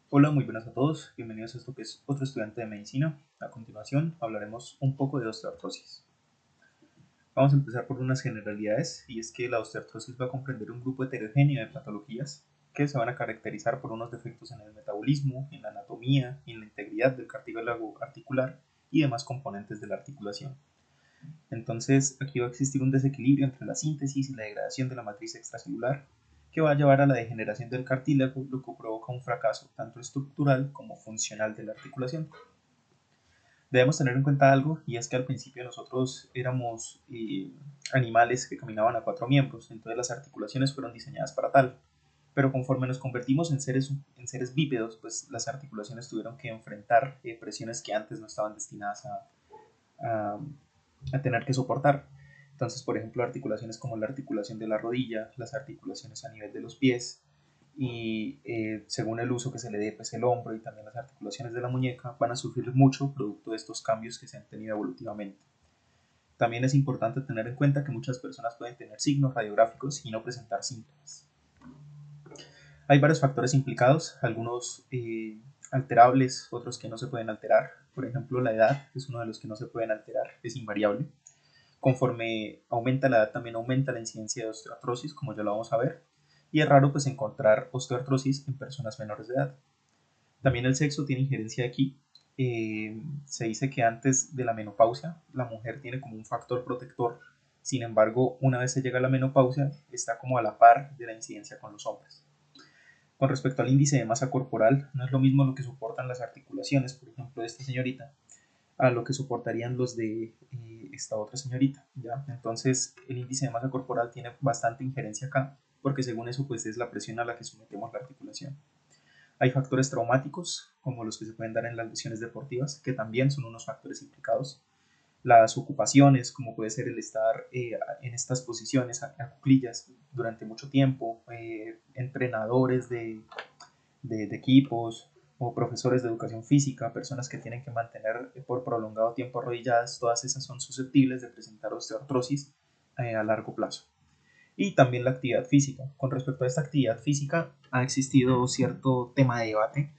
Hola, muy buenas a todos. Bienvenidos a esto que es otro estudiante de medicina. A continuación hablaremos un poco de osteoartrosis. Vamos a empezar por unas generalidades y es que la osteoartrosis va a comprender un grupo heterogéneo de patologías que se van a caracterizar por unos defectos en el metabolismo, en la anatomía, en la integridad del cartílago articular y demás componentes de la articulación. Entonces, aquí va a existir un desequilibrio entre la síntesis y la degradación de la matriz extracelular que va a llevar a la degeneración del cartílago, lo que provoca un fracaso tanto estructural como funcional de la articulación. Debemos tener en cuenta algo, y es que al principio nosotros éramos animales que caminaban a cuatro miembros, entonces las articulaciones fueron diseñadas para tal. Pero conforme nos convertimos en seres bípedos, pues las articulaciones tuvieron que enfrentar presiones que antes no estaban destinadas a, a tener que soportar. Entonces, por ejemplo, articulaciones como la articulación de la rodilla, las articulaciones a nivel de los pies y según el uso que se le dé, pues el hombro y también las articulaciones de la muñeca van a sufrir mucho producto de estos cambios que se han tenido evolutivamente. También es importante tener en cuenta que muchas personas pueden tener signos radiográficos y no presentar síntomas. Hay varios factores implicados, algunos alterables, otros que no se pueden alterar. Por ejemplo, la edad es uno de los que no se pueden alterar, es invariable. Conforme aumenta la edad, también aumenta la incidencia de osteoartrosis, como ya lo vamos a ver, y es raro pues encontrar osteoartrosis en personas menores de edad. También el sexo tiene injerencia aquí. Se dice que antes de la menopausia la mujer tiene como un factor protector, sin embargo, una vez se llega a la menopausia, está como a la par de la incidencia con los hombres. Con respecto al índice de masa corporal, no es lo mismo lo que soportan las articulaciones, por ejemplo, de esta señorita, a lo que soportarían los de esta otra señorita, ¿ya? Entonces, el índice de masa corporal tiene bastante injerencia acá, porque según eso, pues es la presión a la que sometemos la articulación. Hay factores traumáticos, como los que se pueden dar en las lesiones deportivas, que también son unos factores implicados. Las ocupaciones, como puede ser el estar en estas posiciones a cuclillas durante mucho tiempo, entrenadores de equipos o profesores de educación física, personas que tienen que mantener por prolongado tiempo arrodilladas, todas esas son susceptibles de presentar osteoartrosis a largo plazo. Y también la actividad física. Con respecto a esta actividad física, ha existido cierto tema de debate,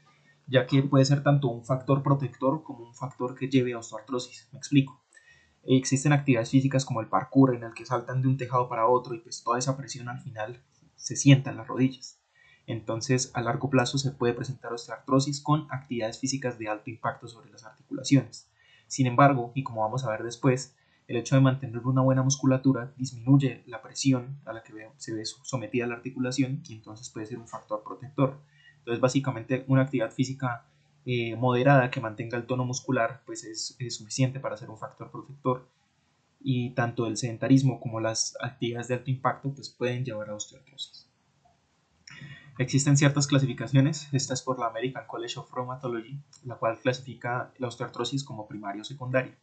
ya que puede ser tanto un factor protector como un factor que lleve a osteoartrosis. Me explico. Existen actividades físicas como el parkour, en el que saltan de un tejado para otro y pues toda esa presión al final se sienta en las rodillas. Entonces, a largo plazo se puede presentar osteoartrosis con actividades físicas de alto impacto sobre las articulaciones. Sin embargo, y como vamos a ver después, el hecho de mantener una buena musculatura disminuye la presión a la que se ve sometida la articulación y entonces puede ser un factor protector. Entonces, básicamente, una actividad física moderada que mantenga el tono muscular pues es suficiente para ser un factor protector, y tanto el sedentarismo como las actividades de alto impacto pues pueden llevar a osteoartrosis. Existen ciertas clasificaciones, esta es por la American College of Rheumatology, la cual clasifica la osteoartrosis como primaria o secundaria.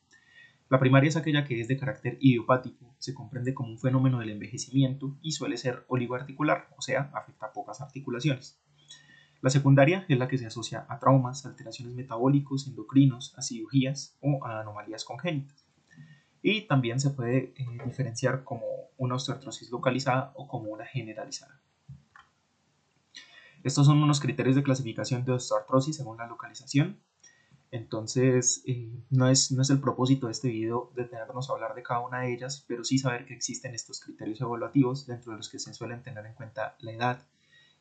La primaria es aquella que es de carácter idiopático, se comprende como un fenómeno del envejecimiento y suele ser oligoarticular, o sea, afecta a pocas articulaciones. La secundaria es la que se asocia a traumas, alteraciones metabólicos, endocrinos, a cirugías o a anomalías congénitas. Y también se puede diferenciar como una osteoartrosis localizada o como una generalizada. Estos son unos criterios de clasificación de osteoartrosis según la localización. Entonces, no es el propósito de este video detenernos a hablar de cada una de ellas, pero sí saber que existen estos criterios evaluativos, dentro de los que se suelen tener en cuenta la edad,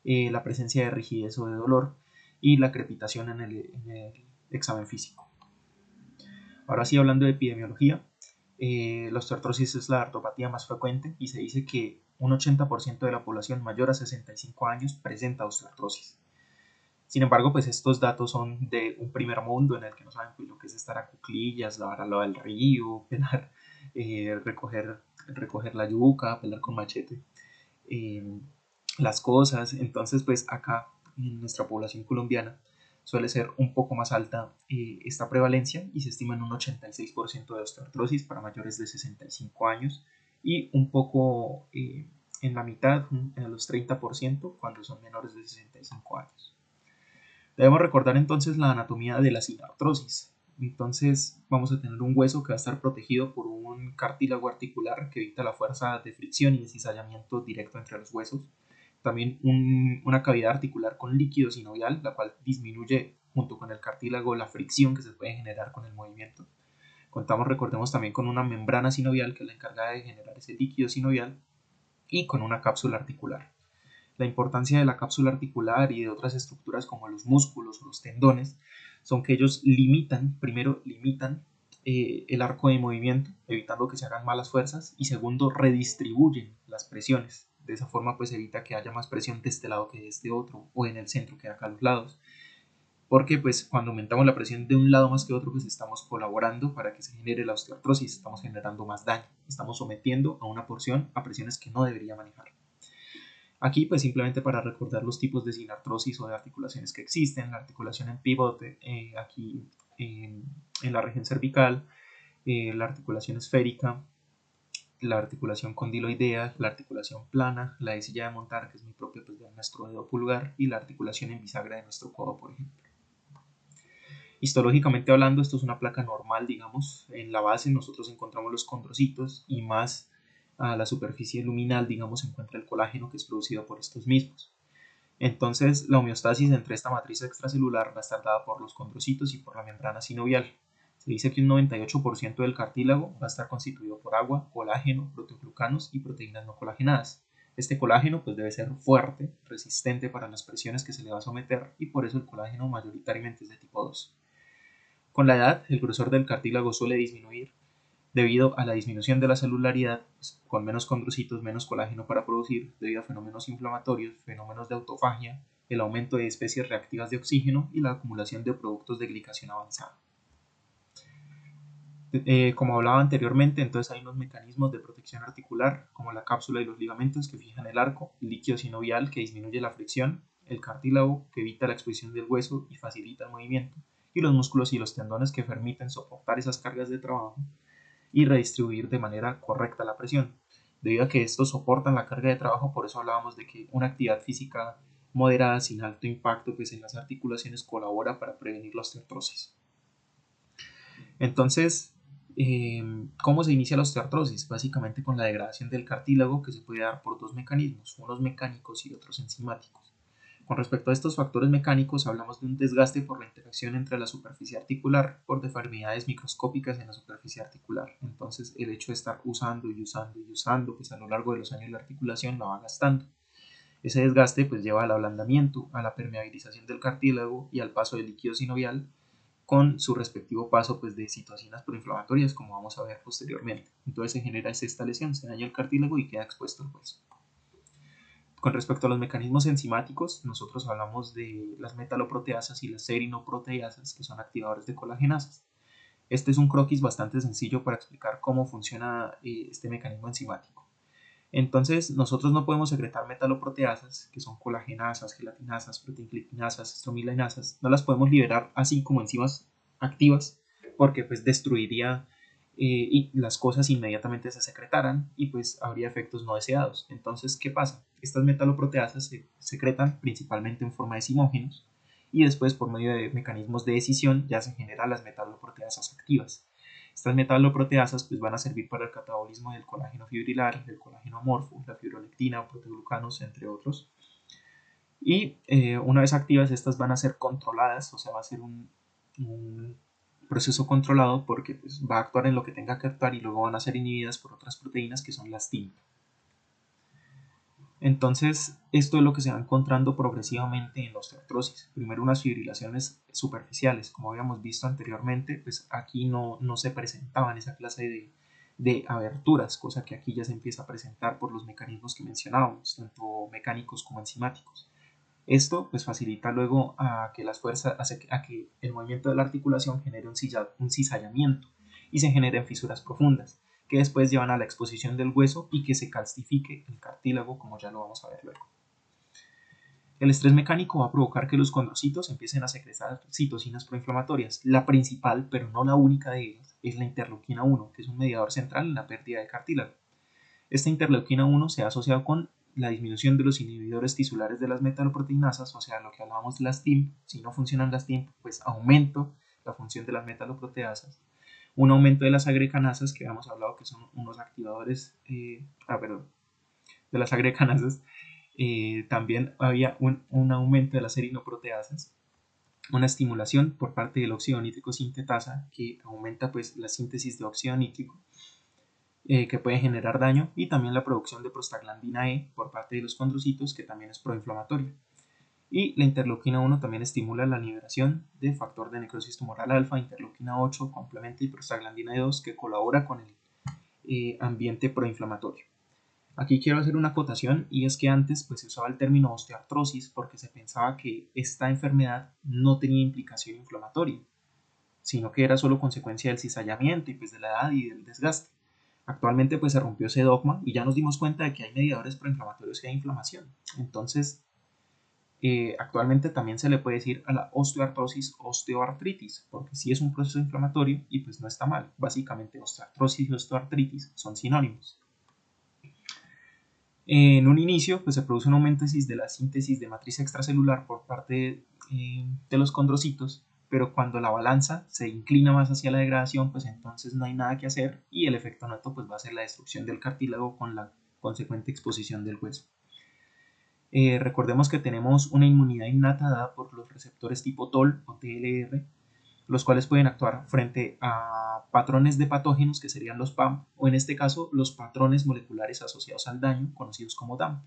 la presencia de rigidez o de dolor y la crepitación en el examen físico. Ahora sí, hablando de epidemiología, la osteoartrosis es la artropatía más frecuente y se dice que un 80% de la población mayor a 65 años presenta osteoartrosis. Sin embargo, pues estos datos son de un primer mundo en el que no saben pues, lo que es estar a cuclillas, lavar al lado del río, pelar, recoger la yuca, pelar con machete eh, las cosas. Entonces, pues acá en nuestra población colombiana suele ser un poco más alta esta prevalencia y se estima en un 86% de osteoartrosis para mayores de 65 años y un poco en la mitad, en los 30% cuando son menores de 65 años. Debemos recordar entonces la anatomía de la sinartrosis. Entonces vamos a tener un hueso que va a estar protegido por un cartílago articular que evita la fuerza de fricción y de cizallamiento directo entre los huesos. también una cavidad articular con líquido sinovial, la cual disminuye junto con el cartílago la fricción que se puede generar con el movimiento. Contamos, recordemos, también con una membrana sinovial que es la encargada de generar ese líquido sinovial y con una cápsula articular. La importancia de la cápsula articular y de otras estructuras como los músculos o los tendones son que ellos primero limitan el arco de movimiento, evitando que se hagan malas fuerzas, y segundo, redistribuyen las presiones. De esa forma pues evita que haya más presión de este lado que de este otro, o en el centro que acá a los lados. Porque pues cuando aumentamos la presión de un lado más que otro, pues estamos colaborando para que se genere la osteoartrosis, estamos generando más daño, estamos sometiendo a una porción a presiones que no debería manejar. Aquí pues simplemente para recordar los tipos de sinartrosis o de articulaciones que existen: la articulación en pivote, aquí en la región cervical, la articulación esférica, la articulación condiloidea, la articulación plana, la de silla de montar, que es muy propia pues, de nuestro dedo pulgar, y la articulación en bisagra de nuestro codo, por ejemplo. Histológicamente hablando, esto es una placa normal, digamos. En la base nosotros encontramos los condrocitos y más a la superficie luminal, digamos, se encuentra el colágeno que es producido por estos mismos. Entonces, la homeostasis entre esta matriz extracelular va a estar dada por los condrocitos y por la membrana sinovial. Se dice que un 98% del cartílago va a estar constituido por agua, colágeno, proteoglucanos y proteínas no colagenadas. Este colágeno pues debe ser fuerte, resistente para las presiones que se le va a someter, y por eso el colágeno mayoritariamente es de tipo 2. Con la edad, el grosor del cartílago suele disminuir debido a la disminución de la celularidad, pues, con menos condrocitos, menos colágeno para producir, debido a fenómenos inflamatorios, fenómenos de autofagia, el aumento de especies reactivas de oxígeno y la acumulación de productos de glicación avanzada. Como hablaba anteriormente, entonces hay unos mecanismos de protección articular, como la cápsula y los ligamentos que fijan el arco, el líquido sinovial que disminuye la fricción, el cartílago que evita la exposición del hueso y facilita el movimiento, y los músculos y los tendones que permiten soportar esas cargas de trabajo y redistribuir de manera correcta la presión. Debido a que estos soportan la carga de trabajo, por eso hablábamos de que una actividad física moderada sin alto impacto pues en las articulaciones colabora para prevenir la osteoartrosis. Entonces, ¿cómo se inicia la osteoartrosis? Básicamente con la degradación del cartílago, que se puede dar por dos mecanismos, unos mecánicos y otros enzimáticos. Con respecto a estos factores mecánicos, hablamos de un desgaste por la interacción entre la superficie articular por deformidades microscópicas en la superficie articular. Entonces, el hecho de estar usando y usando y usando, pues a lo largo de los años la articulación la va gastando. Ese desgaste pues lleva al ablandamiento, a la permeabilización del cartílago y al paso del líquido sinovial, con su respectivo paso pues, de citocinas proinflamatorias, como vamos a ver posteriormente. Entonces se genera esta lesión, se daña el cartílago y queda expuesto el hueso. Con respecto a los mecanismos enzimáticos, nosotros hablamos de las metaloproteasas y las serinoproteasas, que son activadores de colagenasas. Este es un croquis bastante sencillo para explicar cómo funciona este mecanismo enzimático. Entonces, nosotros no podemos secretar metaloproteasas, que son colagenasas, gelatinasas, proteinglipinasas, estromilinasas. No las podemos liberar así como enzimas activas, porque pues destruiría y las cosas inmediatamente se secretaran y pues habría efectos no deseados. Entonces, ¿qué pasa? Estas metaloproteasas se secretan principalmente en forma de zimógenos y después por medio de mecanismos de escisión ya se generan las metaloproteasas activas. Estas metaloproteasas pues, van a servir para el catabolismo del colágeno fibrilar, del colágeno amorfo, la fibrolectina, proteoglucanos, entre otros. Y una vez activas, estas van a ser controladas, o sea, va a ser un proceso controlado porque pues, va a actuar en lo que tenga que actuar y luego van a ser inhibidas por otras proteínas que son las TIMP. Entonces, esto es lo que se va encontrando progresivamente en la osteoartrosis. Primero unas fibrilaciones superficiales, como habíamos visto anteriormente, pues aquí no se presentaban esa clase de aberturas, cosa que aquí ya se empieza a presentar por los mecanismos que mencionábamos, tanto mecánicos como enzimáticos. Esto pues facilita luego a que las fuerzas, a que el movimiento de la articulación genere un cizallamiento y se generen fisuras profundas, que después llevan a la exposición del hueso y que se calcifique el cartílago, como ya lo vamos a ver luego. El estrés mecánico va a provocar que los condrocitos empiecen a secretar citocinas proinflamatorias. La principal, pero no la única de ellas, es la interleuquina 1, que es un mediador central en la pérdida de cartílago. Esta interleuquina 1 se ha asociado con la disminución de los inhibidores tisulares de las metaloproteinasas, o sea, lo que hablábamos de las TIMP. Si no funcionan las TIMP, pues aumento la función de las metaloproteasas. Un aumento de las agrecanasas, que habíamos hablado que son unos activadores, de las agrecanasas, también había un aumento de las serinoproteasas, una estimulación por parte del óxido nítrico sintetasa que aumenta pues la síntesis de óxido nítrico, que puede generar daño, y también la producción de prostaglandina E por parte de los condrocitos, que también es proinflamatoria. Y la interleuquina 1 también estimula la liberación de factor de necrosis tumoral alfa, interleuquina 8, complemento y prostaglandina E2, que colabora con el ambiente proinflamatorio. Aquí quiero hacer una acotación, y es que antes pues se usaba el término osteoartrosis porque se pensaba que esta enfermedad no tenía implicación inflamatoria, sino que era solo consecuencia del cizallamiento y pues de la edad y del desgaste. Actualmente pues se rompió ese dogma y ya nos dimos cuenta de que hay mediadores proinflamatorios y hay inflamación. Entonces, actualmente también se le puede decir a la osteoartrosis osteoartritis, porque sí es un proceso inflamatorio y pues no está mal. Básicamente osteoartrosis y osteoartritis son sinónimos. En un inicio pues se produce un aumento de la síntesis de matriz extracelular por parte de los condrocitos, pero cuando la balanza se inclina más hacia la degradación, pues entonces no hay nada que hacer y el efecto neto pues va a ser la destrucción del cartílago con la consecuente exposición del hueso. Recordemos que tenemos una inmunidad innata dada por los receptores tipo TOL o TLR, los cuales pueden actuar frente a patrones de patógenos que serían los PAM, o en este caso los patrones moleculares asociados al daño, conocidos como DAMP.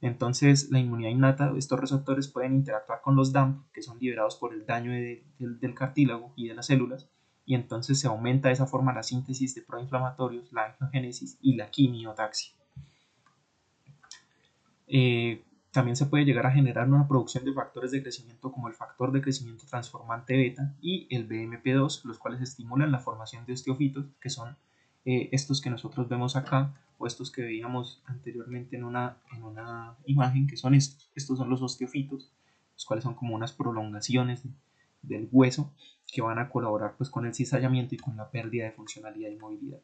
Entonces, la inmunidad innata, estos receptores pueden interactuar con los DAMP, que son liberados por el daño del cartílago y de las células, y entonces se aumenta de esa forma la síntesis de proinflamatorios, la angiogénesis y la quimiotaxia. También se puede llegar a generar una producción de factores de crecimiento como el factor de crecimiento transformante beta y el BMP2, los cuales estimulan la formación de osteofitos, que son estos que nosotros vemos acá, o estos que veíamos anteriormente en una imagen, que son estos. Estos son los osteofitos, los cuales son como unas prolongaciones del hueso que van a colaborar pues con el cizallamiento y con la pérdida de funcionalidad y movilidad.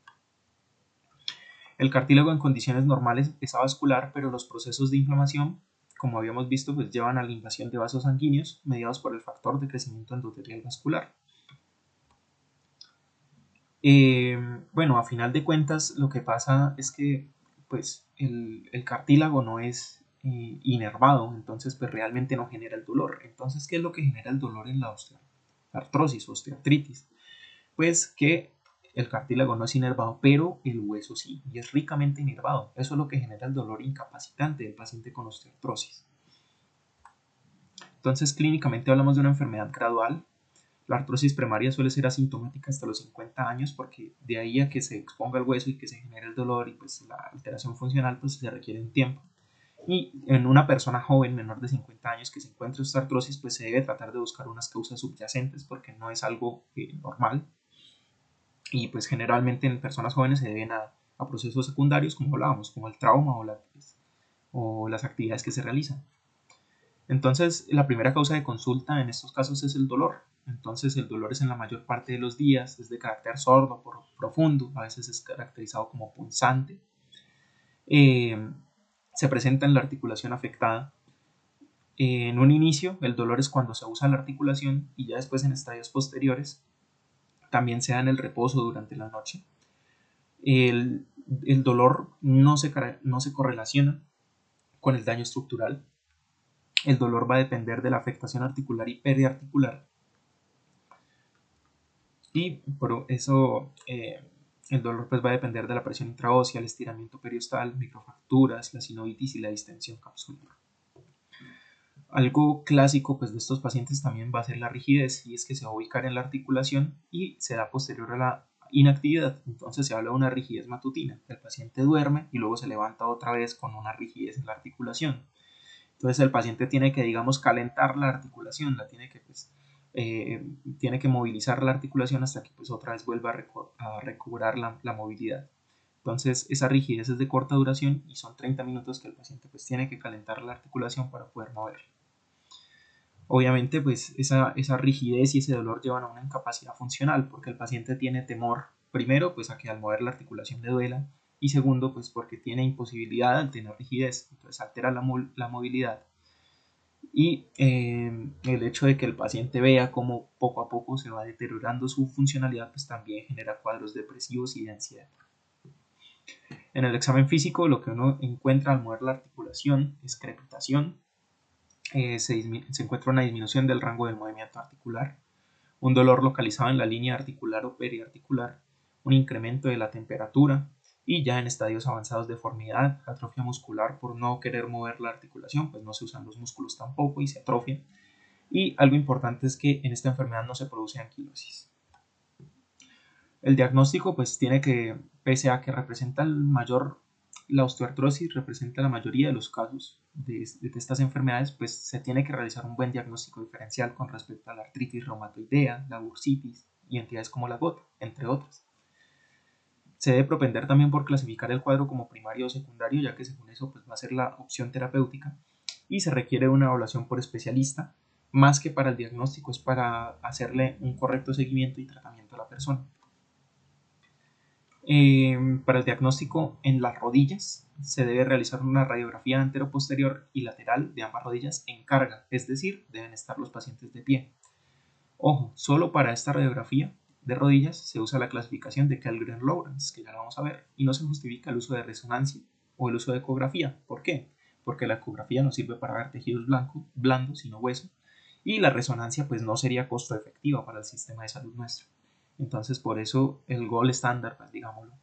El cartílago en condiciones normales es avascular, pero los procesos de inflamación, como habíamos visto, pues llevan a la invasión de vasos sanguíneos mediados por el factor de crecimiento endotelial vascular. Bueno, a final de cuentas, lo que pasa es que pues, el cartílago no es inervado, entonces pues realmente no genera el dolor. Entonces, ¿qué es lo que genera el dolor en la osteoartrosis o osteoartritis? Pues que el cartílago no es inervado, pero el hueso sí, y es ricamente inervado. Eso es lo que genera el dolor incapacitante del paciente con osteoartrosis. Entonces, clínicamente hablamos de una enfermedad gradual. La artrosis primaria suele ser asintomática hasta los 50 años, porque de ahí a que se exponga el hueso y que se genere el dolor y pues la alteración funcional, pues se requiere un tiempo. Y en una persona joven, menor de 50 años, que se encuentre osteoartrosis, pues se debe tratar de buscar unas causas subyacentes, porque no es algo normal. Y pues generalmente en personas jóvenes se deben a procesos secundarios, como hablábamos, como el trauma o las actividades que se realizan. Entonces, la primera causa de consulta en estos casos es el dolor. Entonces, el dolor es en la mayor parte de los días, es de carácter sordo, profundo, a veces es caracterizado como punzante. Se presenta en la articulación afectada. En un inicio, el dolor es cuando se usa la articulación, y ya después en estadios posteriores también se da en el reposo durante la noche. El dolor no se correlaciona con el daño estructural. El dolor va a depender de la afectación articular y periarticular. Y por eso el dolor pues va a depender de la presión intraósea, el estiramiento periostal, microfracturas, la sinovitis y la distensión capsular. Algo clásico pues, de estos pacientes también va a ser la rigidez, y es que se va a ubicar en la articulación y se da posterior a la inactividad. Entonces se habla de una rigidez matutina. El paciente duerme y luego se levanta otra vez con una rigidez en la articulación. Entonces el paciente tiene que, digamos, calentar la articulación, tiene que movilizar la articulación hasta que pues otra vez vuelva a recobrar la movilidad. Entonces esa rigidez es de corta duración y son 30 minutos que el paciente pues tiene que calentar la articulación para poder moverla. Obviamente pues esa rigidez y ese dolor llevan a una incapacidad funcional, porque el paciente tiene temor, primero pues a que al mover la articulación le duela, y segundo pues porque tiene imposibilidad al tener rigidez, entonces altera la movilidad. Y el hecho de que el paciente vea cómo poco a poco se va deteriorando su funcionalidad, pues también genera cuadros depresivos y de ansiedad. En el examen físico lo que uno encuentra al mover la articulación es crepitación, se encuentra una disminución del rango del movimiento articular, un dolor localizado en la línea articular o periarticular, un incremento de la temperatura y ya en estadios avanzados deformidad, atrofia muscular por no querer mover la articulación, pues no se usan los músculos tampoco y se atrofia. Y algo importante es que en esta enfermedad no se produce anquilosis. El diagnóstico pues tiene que, pese a que representa la osteoartrosis representa la mayoría de los casos de estas enfermedades, pues se tiene que realizar un buen diagnóstico diferencial con respecto a la artritis reumatoidea, la bursitis y entidades como la gota, entre otras. Se debe propender también por clasificar el cuadro como primario o secundario, ya que según eso pues, va a ser la opción terapéutica, y se requiere una evaluación por especialista, más que para el diagnóstico, es para hacerle un correcto seguimiento y tratamiento a la persona. Para el diagnóstico en las rodillas se debe realizar una radiografía anteroposterior y lateral de ambas rodillas en carga, es decir, deben estar los pacientes de pie. Ojo, solo para esta radiografía de rodillas se usa la clasificación de Kellgren-Lawrence, que ya la vamos a ver, y no se justifica el uso de resonancia o el uso de ecografía. ¿Por qué? Porque la ecografía no sirve para ver tejidos blandos, sino hueso, y la resonancia pues no sería costo efectiva para el sistema de salud nuestro. Entonces, por eso el gold estándar, pues, digámoslo,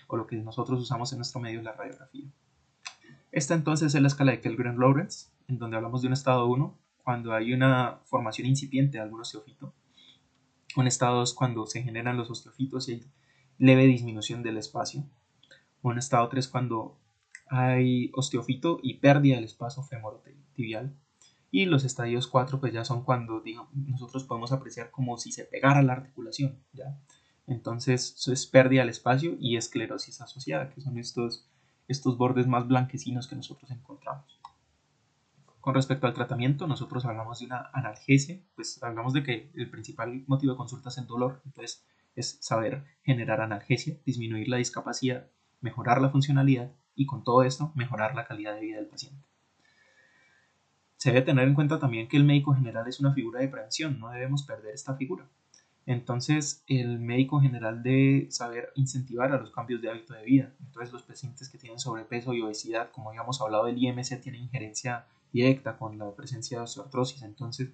o lo que nosotros usamos en nuestro medio es la radiografía. Esta entonces es la escala de Kellgren-Lawrence, en donde hablamos de un estado 1 cuando hay una formación incipiente de algún osteofito. Un estado 2 cuando se generan los osteofitos y hay leve disminución del espacio. Un estado 3 cuando hay osteofito y pérdida del espacio femorotibial. Y los estadios 4 pues ya son cuando digamos, nosotros podemos apreciar como si se pegara la articulación, ¿ya? Entonces eso es pérdida del espacio y esclerosis asociada, que son estos bordes más blanquecinos que nosotros encontramos. Con respecto al tratamiento, nosotros hablamos de una analgesia, pues hablamos de que el principal motivo de consulta es el dolor, entonces es saber generar analgesia, disminuir la discapacidad, mejorar la funcionalidad y con todo esto mejorar la calidad de vida del paciente. Se debe tener en cuenta también que el médico general es una figura de prevención, no debemos perder esta figura. Entonces, el médico general debe saber incentivar a los cambios de hábito de vida. Entonces, los pacientes que tienen sobrepeso y obesidad, como habíamos hablado del IMC, tienen injerencia directa con la presencia de osteoartrosis. Entonces,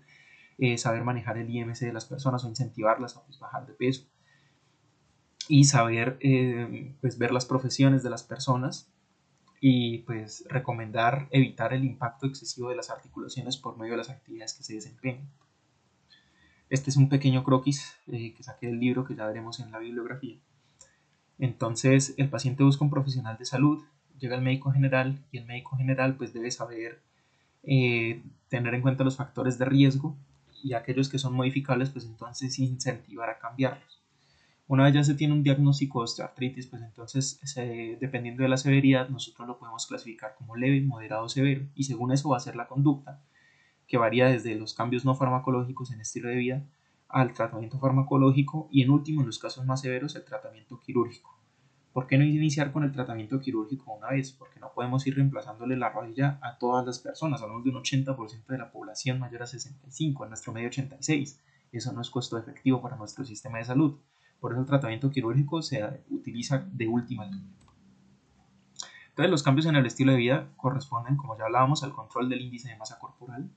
saber manejar el IMC de las personas o incentivarlas a pues, bajar de peso. Y saber pues, ver las profesiones de las personas y pues recomendar evitar el impacto excesivo de las articulaciones por medio de las actividades que se desempeñan. Este es un pequeño croquis que saqué del libro que ya veremos en la bibliografía. Entonces el paciente busca un profesional de salud, llega al médico general y el médico general pues debe saber tener en cuenta los factores de riesgo y aquellos que son modificables pues entonces incentivar a cambiarlos. Una vez ya se tiene un diagnóstico de osteoartritis, pues entonces dependiendo de la severidad nosotros lo podemos clasificar como leve, moderado, severo y según eso va a ser la conducta que varía desde los cambios no farmacológicos en estilo de vida al tratamiento farmacológico y en último, en los casos más severos, el tratamiento quirúrgico. ¿Por qué no iniciar con el tratamiento quirúrgico una vez? Porque no podemos ir reemplazándole la rodilla a todas las personas. Hablamos de un 80% de la población mayor a 65, en nuestro medio 86. Eso no es costo efectivo para nuestro sistema de salud. Por eso el tratamiento quirúrgico se utiliza de última línea. Entonces los cambios en el estilo de vida corresponden, como ya hablábamos, al control del índice de masa corporal,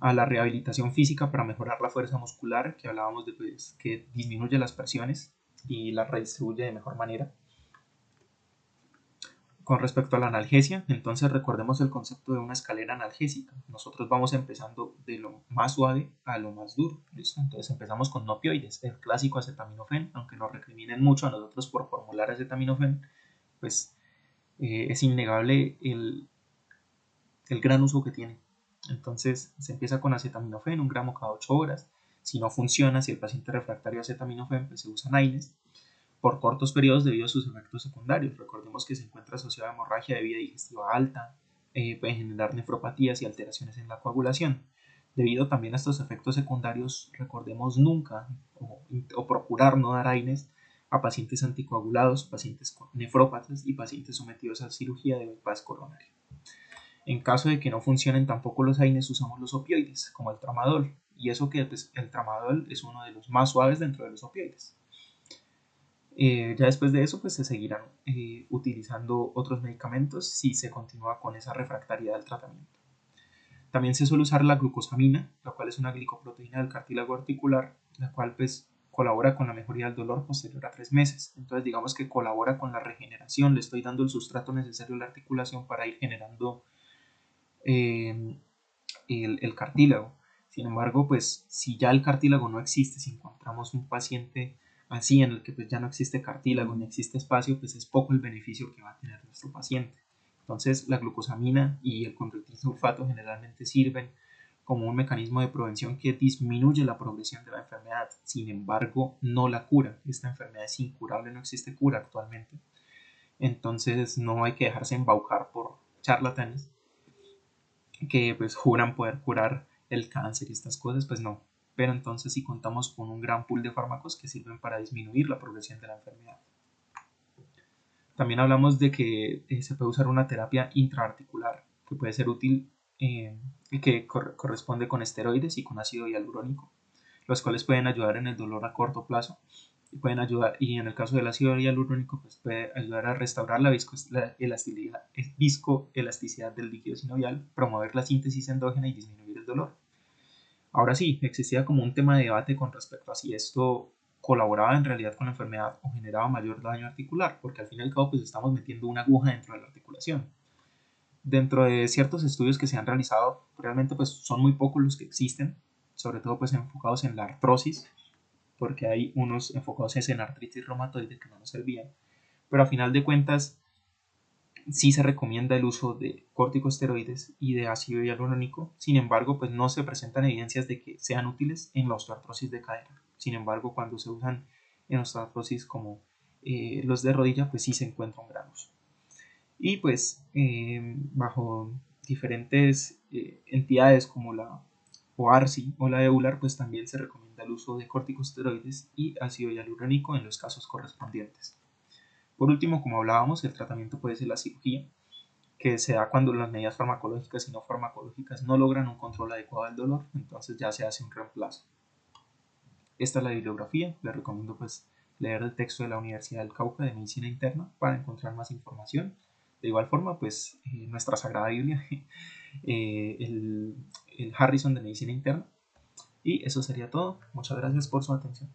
a la rehabilitación física para mejorar la fuerza muscular, que hablábamos de pues, que disminuye las presiones y las redistribuye de mejor manera. Con respecto a la analgesia, entonces recordemos el concepto de una escalera analgésica. Nosotros vamos empezando de lo más suave a lo más duro. ¿Listo? Entonces empezamos con no opioides, el clásico acetaminofén, aunque nos recriminen mucho a nosotros por formular acetaminofén, pues es innegable el gran uso que tiene. Entonces se empieza con acetaminofén, 1 gramo cada 8 horas. Si no funciona, si el paciente es refractario a acetaminofén, pues se usan AINES por cortos periodos debido a sus efectos secundarios. Recordemos que se encuentra asociado a hemorragia de vía digestiva alta, puede generar nefropatías y alteraciones en la coagulación. Debido también a estos efectos secundarios, recordemos nunca o procurar no dar AINES a pacientes anticoagulados, pacientes nefrópatas y pacientes sometidos a cirugía de bypass coronario. En caso de que no funcionen tampoco los AINES, usamos los opioides, como el tramadol. Y eso que pues, el tramadol es uno de los más suaves dentro de los opioides. Ya después de eso, pues se seguirán utilizando otros medicamentos si se continúa con esa refractariedad del tratamiento. También se suele usar la glucosamina, la cual es una glicoproteína del cartílago articular, la cual pues colabora con la mejoría del dolor posterior a 3 meses. Entonces digamos que colabora con la regeneración, le estoy dando el sustrato necesario a la articulación para ir generando eh, el cartílago. Sin embargo, pues si ya el cartílago no existe, si encontramos un paciente así en el que pues ya no existe cartílago ni existe espacio, pues es poco el beneficio que va a tener nuestro paciente. Entonces la glucosamina y el conductil sulfato generalmente sirven como un mecanismo de prevención que disminuye la progresión de la enfermedad. Sin embargo, no la cura. Esta enfermedad es incurable, no existe cura actualmente. Entonces no hay que dejarse embaucar por charlatanes que pues juran poder curar el cáncer y estas cosas, pues no. Pero entonces sí contamos con un gran pool de fármacos que sirven para disminuir la progresión de la enfermedad. También hablamos de que se puede usar una terapia intraarticular que puede ser útil, que corresponde con esteroides y con ácido hialurónico, los cuales pueden ayudar en el dolor a corto plazo y pueden ayudar, y en el caso del ácido hialurónico pues puede ayudar a restaurar la viscoelasticidad del líquido sinovial, promover la síntesis endógena y disminuir el dolor. Ahora sí, existía como un tema de debate con respecto a si esto colaboraba en realidad con la enfermedad o generaba mayor daño articular, porque al fin y al cabo pues estamos metiendo una aguja dentro de la articulación. Dentro de ciertos estudios que se han realizado, realmente pues son muy pocos los que existen, sobre todo pues enfocados en la artrosis, porque hay unos enfocados en artritis reumatoide que no nos servían, pero a final de cuentas sí se recomienda el uso de corticosteroides y de ácido hialurónico. Sin embargo, pues no se presentan evidencias de que sean útiles en la osteoartrosis de cadera. Sin embargo, cuando se usan en osteoartrosis como los de rodilla, pues sí se encuentra un gran uso. Y pues bajo diferentes entidades como la OARSI o la EULAR, pues también se recomienda el uso de corticosteroides y ácido hialurónico en los casos correspondientes. Por último, como hablábamos, el tratamiento puede ser la cirugía, que se da cuando las medidas farmacológicas y no farmacológicas no logran un control adecuado del dolor, entonces ya se hace un reemplazo. Esta es la bibliografía, les recomiendo pues leer el texto de la Universidad del Cauca de Medicina Interna para encontrar más información. De igual forma, pues nuestra Sagrada Biblia, el Harrison de Medicina Interna. Y eso sería todo. Muchas gracias por su atención.